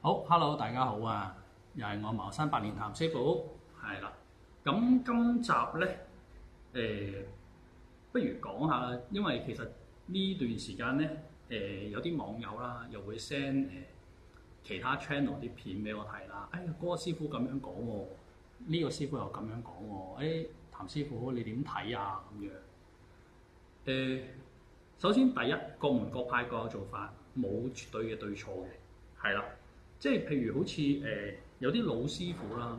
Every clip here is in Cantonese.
好，Hello，大家好啊！又係我茅山百年譚師傅，係啦。咁今集咧，不如講下啦，因為其實呢段時間咧，有啲網友啦，又會 send 其他 channel 啲片俾我睇啦。哎呀，嗰個師傅咁樣講喎，呢個師傅又咁樣講喎。譚師傅你點睇啊？咁樣。首先第一，各門各派各有做法，冇絕對嘅對錯嘅，係啦。即係譬如好似有啲老師傅啦，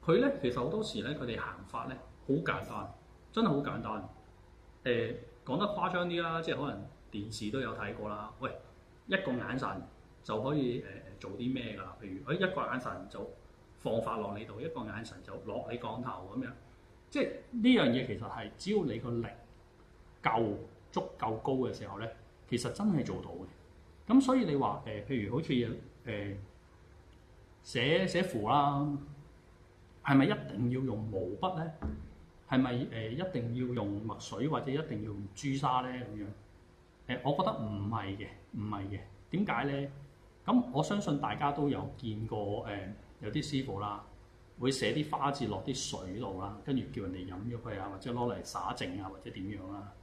佢咧其實好多時咧佢哋行法咧好簡單，真係好簡單。講得誇張啲啦，即係可能電視都有睇過啦。喂，一個眼神就可以做啲咩㗎啦？譬如一個眼神就放法落你度，一個眼神就落你降頭咁樣。即係呢樣嘢其實係只要你個力足夠高嘅時候咧，其實真係做到嘅。咁所以你話譬如好似寫符啦，係咪一定要用毛筆咧？係咪一定要用墨水或者一定要用朱砂咧？咁樣我覺得唔係嘅，唔係嘅。點解咧？咁我相信大家都有見過有啲師傅啦，會寫啲花字落啲水度啦，跟住叫人哋飲咗佢啊，或者攞嚟灑淨啊，或者點樣啦。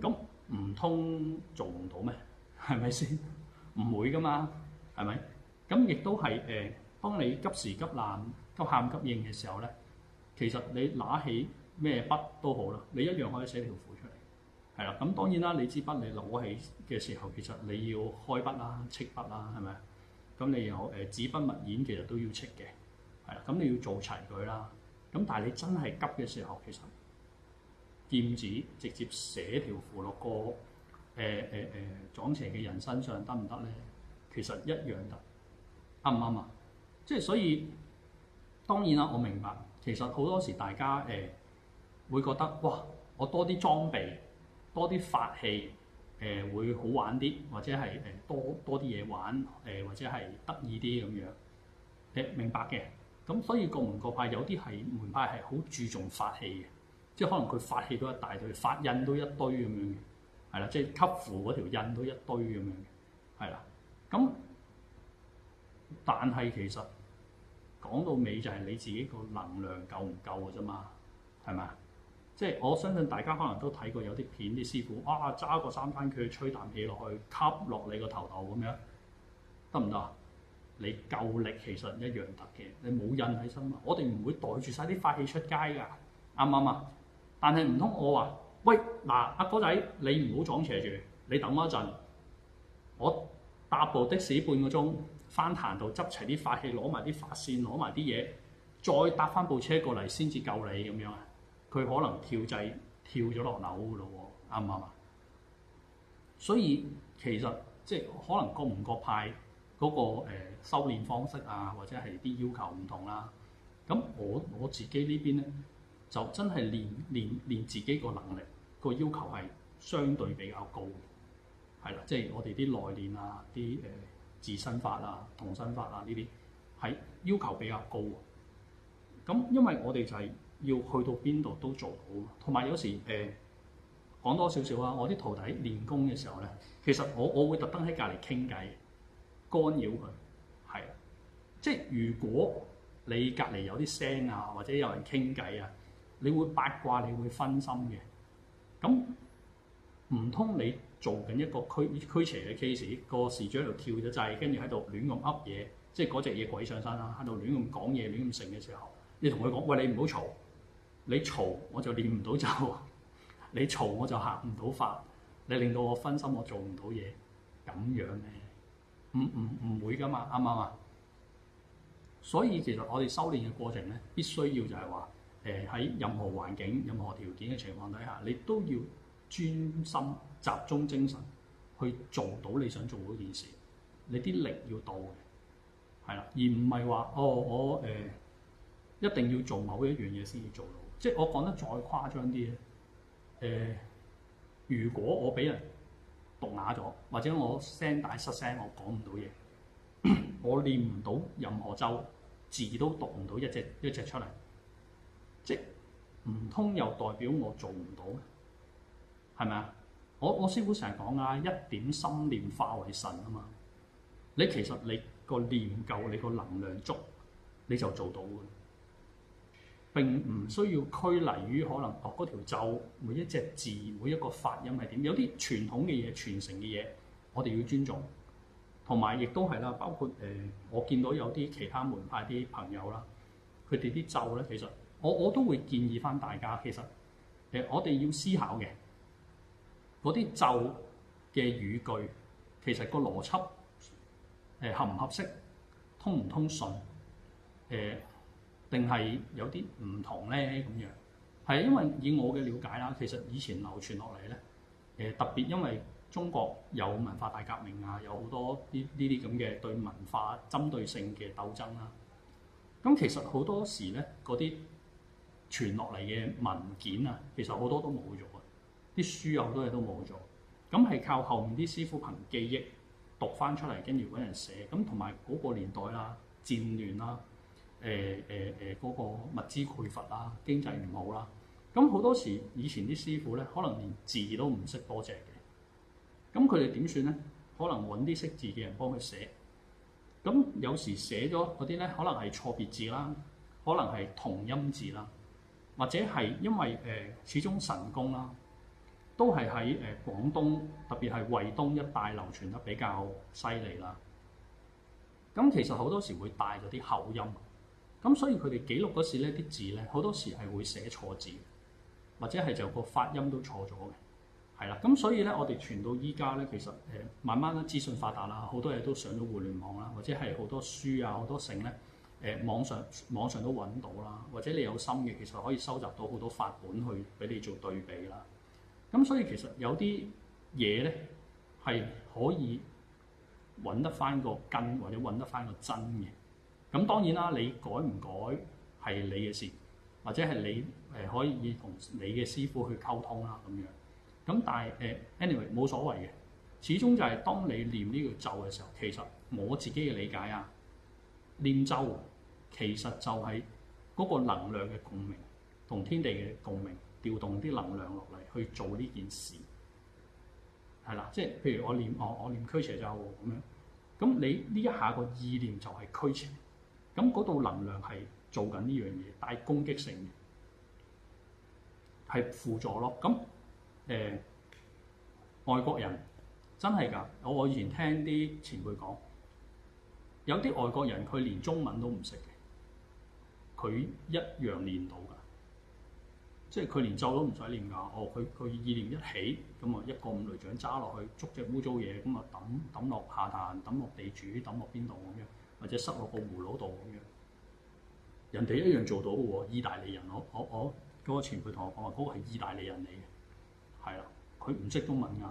咁唔通做唔到咩？係咪先？唔會噶嘛，係咪？咁亦都係當你急時急難、急喊急應嘅時候咧，其實你拿起咩筆都好啦，你一樣可以寫條符出嚟，係啦。咁當然啦，你支筆你攞起嘅時候，其實你要開筆啦、戚筆啦，係咪？咁你有紙筆墨硯，其實都要戚嘅，係啦。咁你要做齊佢啦。咁但係你真係急嘅時候，其實劍指直接寫條符落個撞邪嘅人身上得唔得咧？其實一樣得，啱唔啱啊？即係所以當然啦，我明白其實好多時大家會覺得哇，我多啲裝備、多啲法器會好玩啲，或者係多啲嘢玩或者係得意啲咁樣明白嘅。咁所以各門各派有啲係門派係好注重法器嘅，即係可能佢法器都一大堆，法印都一堆咁樣嘅，係啦，即係吸符嗰條印都一堆咁樣嘅，係啦。咁但係其實講到尾就係你自己個能量夠唔夠嘅啫嘛，係咪啊？即係我相信大家可能都睇過有啲片，啲師傅揸個三番佢吹啖氣落去，吸落你個頭度咁樣，得唔得？你夠力其實一樣得嘅，你冇印喺身嘛。我哋唔會袋住晒啲法器出街㗎，啱唔啱啊？但係唔通我話喂嗱，阿哥仔你唔好撞邪住，你等我一陣，我搭部的士半個鐘翻壇度執齊啲法器，攞埋啲法線，攞埋啲嘢，再搭翻部車過嚟先至救你咁樣啊？佢可能跳掣跳咗落樓㗎咯喎，啱唔啱啊？所以其實即係可能各門各派嗰個修練方式啊，或者係啲要求唔同啦。咁我自己呢邊咧就真係練自己個能力個要求係相對比較高嘅，係啦，即係我哋啲內練啊，啲自身法啊、同身法啊呢啲係要求比較高。咁因為我哋就係要去到邊度都做到，同埋有時講多少少啊，我啲徒弟練功嘅時候咧，其實我會特登喺隔離傾偈，干擾佢，係啊，即係如果你隔離有啲聲啊，或者有人傾偈啊，你會八卦，你會分心嘅。咁唔通你做緊一個驅邪嘅 case，個事主喺度跳咗掣，跟住喺度亂咁噏嘢，即係嗰隻嘢鬼上身啦，喺度亂咁講嘢、亂咁成嘅時候，你同佢講：喂，你唔好嘈，你嘈我就練唔到咒，你嘈我就行唔到法，你令到我分心，我做唔到嘢，咁樣咧？唔會噶嘛，啱唔啱啊？所以其實我哋修練嘅過程咧，必須要就係話喺任何環境、任何條件嘅情況底下，你都要專心集中精神去做到你想做嗰件事。你啲力要到嘅，係啦，而唔係話我一定要做某一樣嘢先至做到。即係我講得再誇張啲咧，如果我俾人毒啞咗，或者我聲帶失聲，我講唔到嘢，我練唔到任何咒，字都讀唔到一隻出嚟，即唔通又代表我做唔到咩？係咪啊？我師傅成日講啊，一點心念化為神啊嘛。你其實你個念夠，你個能量足，你就做到嘅。並唔需要拘泥於可能嗰條咒每一隻字每一個發音係點，有啲傳統嘅嘢傳承嘅嘢，我哋要尊重。同埋亦都係啦，包括我見到有啲其他門派啲朋友啦，佢哋啲咒咧，其實我都會建議翻大家，其實我哋要思考嘅嗰啲咒嘅語句，其實個邏輯合唔合適，通唔通順，定係有啲唔同咧咁樣。係因為以我嘅了解啦，其實以前流傳落嚟咧，特別因為中國有文化大革命啊，有好多呢啲咁嘅對文化針對性嘅鬥爭啦。咁其實好多時咧，嗰啲傳落嚟嘅文件啊，其實好多都冇咗啊，啲書有好多嘢都冇咗。咁係靠後面啲師傅憑記憶讀翻出嚟，跟住揾人寫。咁同埋嗰個年代啦，戰亂啦，嗰個物資匱乏啦，經濟唔好啦。咁好多時以前啲師傅咧，可能連字都唔識多隻嘅。咁佢哋點算咧？可能揾啲識字嘅人幫佢寫。咁有時寫咗嗰啲咧，可能係錯別字啦，可能係同音字啦，或者係因為始終神功啦，都係喺廣東，特別係惠東一帶流傳得比較犀利啦。咁其實好多時會帶咗啲口音，咁所以佢哋記錄嗰時咧，啲字咧好多時係會寫錯字，或者係就個發音都錯咗嘅。係啦，咁所以咧，我哋傳到依家咧，其實慢慢咧資訊發達啦，好多嘢都上咗互聯網啦，或者係好多書啊，好多性咧，網上都揾到啦，或者你有心嘅，其實可以收集到好多法本去俾你做對比啦。咁所以其實有啲嘢咧係可以揾得翻個根，或者揾得翻個真嘅。咁當然啦，你改唔改係你嘅事，或者係你可以同你嘅師傅去溝通啦咁樣。咁但係anyway 冇所謂嘅，始終就係當你念呢個咒嘅時候，其實我自己嘅理解啊，念咒其實就係嗰個能量嘅共鳴，同天地嘅共鳴，調動啲能量落嚟去做呢件事，係啦，即係譬如我念驅邪咒咁樣，咁你呢一下個意念就係驅邪，咁嗰度能量係做緊呢樣嘢，帶攻擊性嘅，係輔助咯，咁。外國人真係㗎，我以前聽啲前輩講，有啲外國人佢連中文都唔識嘅，佢一樣練到㗎，即係佢連咒都唔使練㗎。佢意念一起，咁啊一個五雷掌揸落去，捉隻污糟嘢，咁啊抌落下壇，抌落地主，抌落邊度咁樣，或者塞落個葫蘆度咁樣，人哋一樣做到嘅喎。意大利人，我嗰個前輩同我講話，嗰個係意大利人嚟嘅。係啦，佢唔識中文㗎，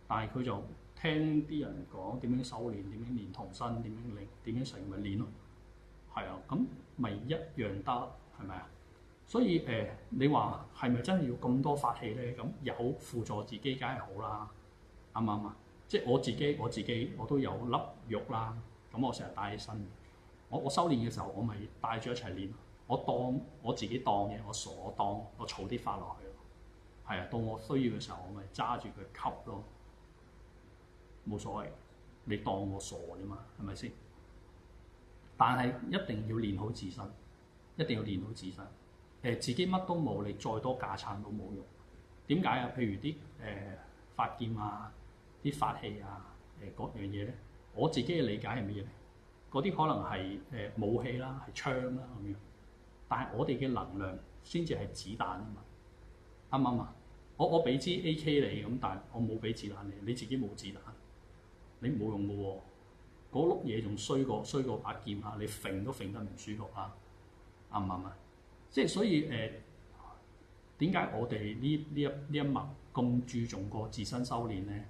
但係佢就聽啲人講點樣修練，點樣練童身，點樣成咪練咯。係啊，咁咪一樣得，係咪啊？所以你話係咪真係要咁多法器咧？咁有輔助自己梗係好啦，啱唔啱啊？即係我自己我都有粒玉啦，咁我成日帶起身。我修練嘅時候，我咪帶住一齊練。我當我自己當嘅，我傻當，我儲啲法落去。係啊，到我需要嘅時候，我咪揸住佢吸咯，冇所謂。你當我傻啫嘛，係咪先？但係一定要練好自身，一定要練好自身。自己乜都冇，你再多架撐都冇用。點解啊？譬如啲法劍啊、啲法器啊、嗰樣嘢咧，我自己嘅理解係乜嘢咧？嗰啲可能係武器啦、係槍啦咁樣。但係我哋嘅能量先至係子彈啊嘛。啱唔啱啊？我俾支 AK 你咁，但係我冇俾子彈你，你自己冇子彈，你冇用嘅喎。嗰碌嘢仲衰過把劍啊！你揈都揈得唔舒服啊！啱唔啱啊？即係所以點解我哋呢一脈咁注重個自身修練咧？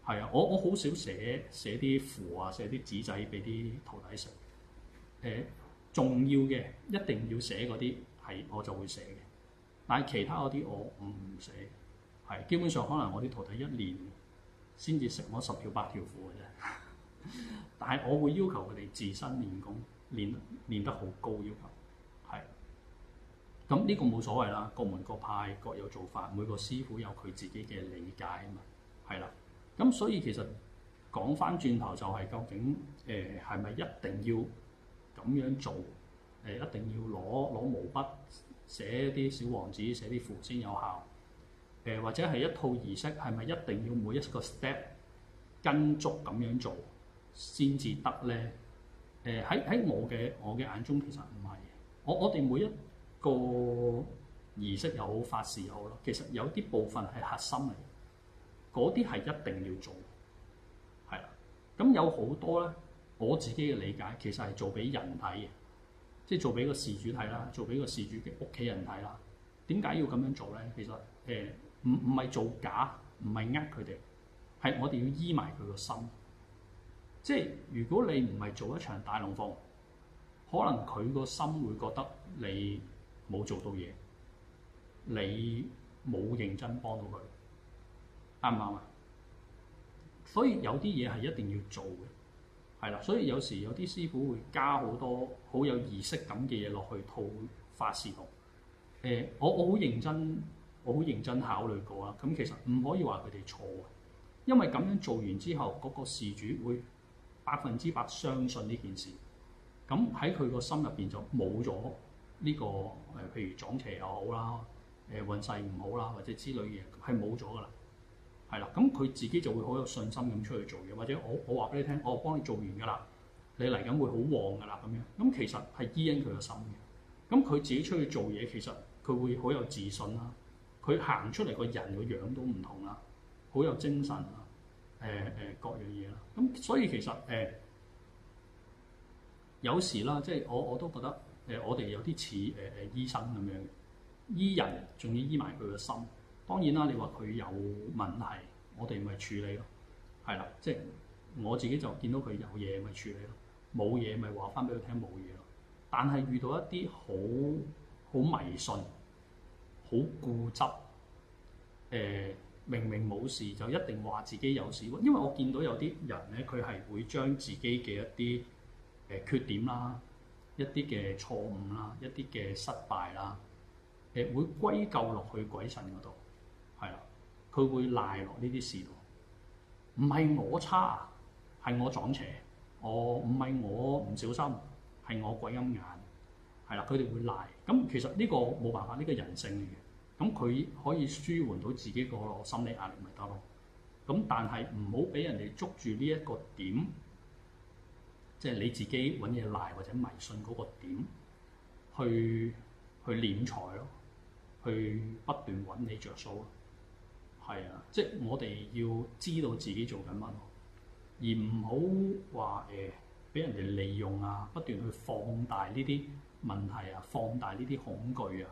係啊，我好少寫啲符啊，寫啲紙仔俾啲徒弟食。重要嘅一定要寫嗰啲係我就會寫嘅。但係其他嗰啲我唔寫，係基本上可能我啲徒弟一年先至食我10條8條符嘅啫。但係我會要求佢哋自身練功，練得好高要求，係。咁呢個冇所謂啦，各門各派各有做法，每個師傅有佢自己嘅理解啊嘛，係啦。咁所以其實講翻轉頭就係究竟係咪一定要咁樣做？一定要攞毛筆寫啲小王子、寫啲符先有效？或者係一套儀式係咪一定要每一個 step 跟足咁樣做先至得咧？喺我嘅眼中其實唔係。我哋每一個儀式又好，法事又好咯，其實有啲部分係核心嚟，嗰啲係一定要做，係啦。咁有好多咧，我自己嘅理解其實係做俾人睇嘅，即係做俾個事主睇啦，做俾個事主嘅屋企人睇啦。點解要咁樣做咧？其實唔係做假，唔係佢哋，係我哋要醫埋佢個心。即係如果你唔係做一場大龍鳳，可能佢個心會覺得你冇做到嘢，你冇認真幫到佢，啱唔啱啊？所以有啲嘢係一定要做嘅，係啦。所以有時有啲師傅會加好多好有儀式感嘅嘢落去套法事度。我好認真考慮過啦。咁其實唔可以話佢哋錯，因為咁樣做完之後，嗰個事主會100%相信呢件事。咁喺佢個心入邊就冇咗呢個譬如撞邪又好啦，運勢唔好啦，或者之類嘢係冇咗噶啦，係啦。咁佢自己就會好有信心咁出去做嘢，或者我話俾你聽，我幫你做完噶啦，你嚟緊會好旺噶啦咁樣。咁其實係醫因佢個心嘅。咁佢自己出去做嘢，其實佢會好有自信啦。佢行出嚟個人個樣都唔同啦，好有精神啦，各樣嘢啦。咁所以其實有時啦，即係我都覺得我哋有啲似醫生咁樣，醫人仲要醫埋佢個心。當然啦，你話佢有問題，我哋咪處理咯，係啦。即係我自己就見到佢有嘢咪處理咯，冇嘢咪話翻俾佢聽冇嘢咯。但係遇到一啲好迷信、好固執，明明冇事就一定話自己有事。因為我見到有啲人咧，佢係會將自己嘅一啲缺點啦，一啲嘅錯誤啦，一啲嘅失敗啦，會歸咎落去鬼神嗰度，係啦，佢會賴落呢啲事度。唔係我差，係我撞邪，唔係我唔小心，係我鬼陰眼，係啦，佢哋會賴。咁其實呢個冇辦法，呢個人性嚟嘅。咁佢可以舒緩到自己個心理壓力咪得咯。咁但係唔好俾人哋捉住呢一個點。即係你自己揾嘢賴或者迷信嗰個點，去斂財咯，去不斷揾你着數咯，係啊！即係我哋要知道自己做緊乜，而唔好話俾人哋利用啊，不斷去放大呢啲問題啊，放大呢啲恐懼啊，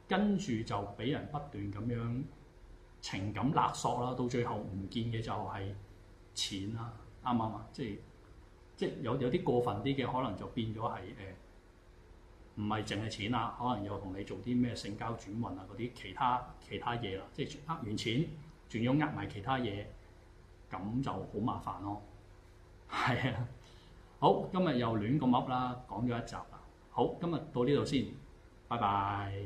跟住就俾人不斷咁樣情感勒索啦，到最後唔見嘅就係錢啦，啱唔啱啊？即係有啲過分啲嘅，可能就變咗係唔係淨係錢啦，可能又同你做啲咩性交轉運啊嗰啲其他嘢啦，即係呃完錢，仲要呃埋其他嘢，咁就好麻煩咯。係啊，好，今日又亂咁噏啦，講咗一集啦。好，今日到呢度先，拜拜。